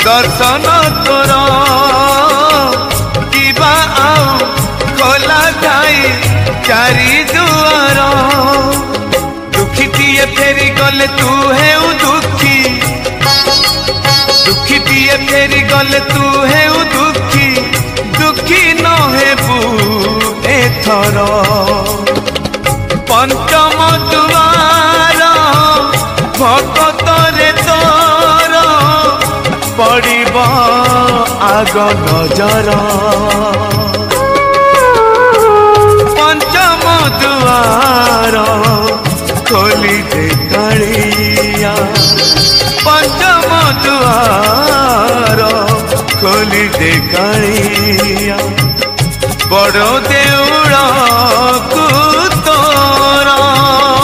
दर्शन तोर किबा आउ खोला जाई चारि दुआर दुखीटिए फेरी गले तू है दुखी दुखीटिए फेरी गले तू है दुखी दुखी न हेबू एथर पंचम दुआर भगत रे तोर पड़ब आग नजर पंचम दुआर खोली दे कालिया पंचम दुआर खोली दे कालिया बड़ देव